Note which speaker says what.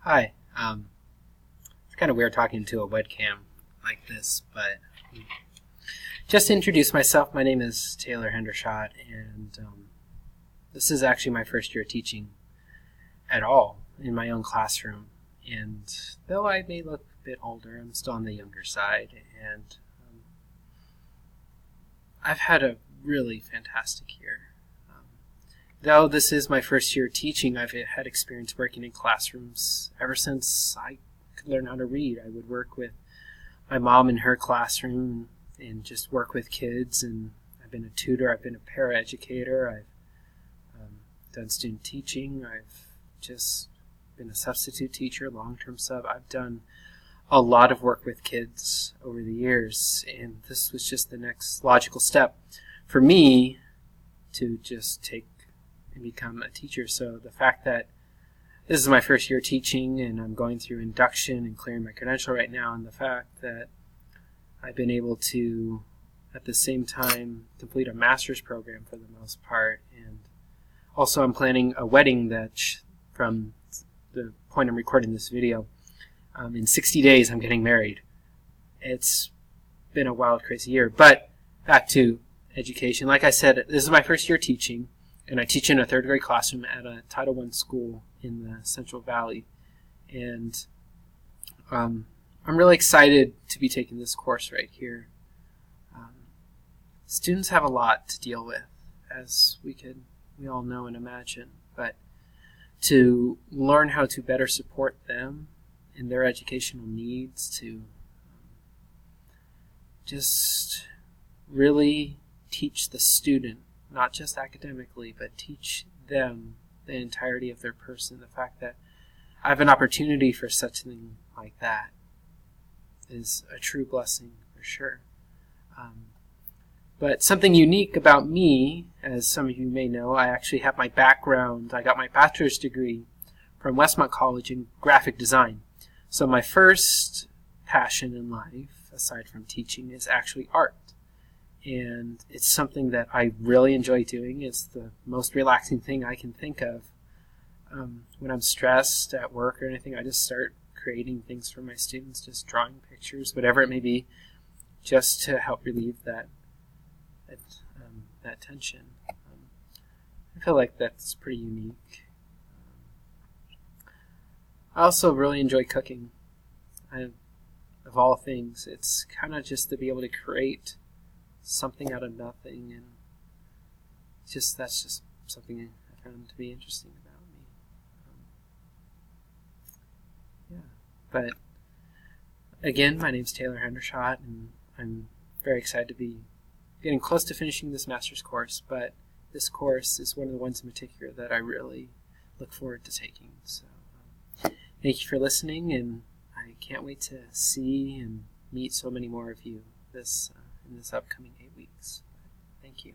Speaker 1: Hi. It's kind of weird talking to a webcam like this, but just to introduce myself, my name is Taylor Hendershot, and this is actually my first year teaching at all in my own classroom. And though I may look a bit older, I'm still on the younger side, and I've had a really fantastic year. Though this is my first year teaching, I've had experience working in classrooms ever since I could learn how to read. I would work with my mom in her classroom and just work with kids, and I've been a tutor, I've been a paraeducator, I've done student teaching, I've just been a substitute teacher, long-term sub. I've done a lot of work with kids over the years, and this was just the next logical step for me to just take and become a teacher. So the fact that this is my first year teaching and I'm going through induction and clearing my credential right now, and the fact that I've been able to at the same time complete a master's program for the most part, and also I'm planning a wedding that from the point I'm recording this video, in 60 days I'm getting married. It's been a wild, crazy year. But back to education. Like I said, this is my first year teaching, and I teach in a third grade classroom at a Title I school in the Central Valley. And I'm really excited to be taking this course right here. Students have a lot to deal with, as we all know and imagine, but to learn how to better support them in their educational needs, to just really teach the student, not just academically, but teach them the entirety of their person. The fact that I have an opportunity for such a thing like that is a true blessing for sure. But something unique about me, as some of you may know, I actually have my background. I got my bachelor's degree from Westmont College in graphic design. So my first passion in life, aside from teaching, is actually art. And it's something that I really enjoy doing. It's the most relaxing thing I can think of. When I'm stressed at work or anything, I just start creating things for my students, just drawing pictures, whatever it may be, just to help relieve that tension. I feel like that's pretty unique. I also really enjoy cooking. Of all things, it's kind of just to be able to create something out of nothing, and that's just something I found to be interesting about me. But again, my name's Taylor Hendershot, and I'm very excited to be getting close to finishing this master's course, but this course is one of the ones in particular that I really look forward to taking. So thank you for listening, and I can't wait to see and meet so many more of you in this upcoming 8 weeks. Thank you.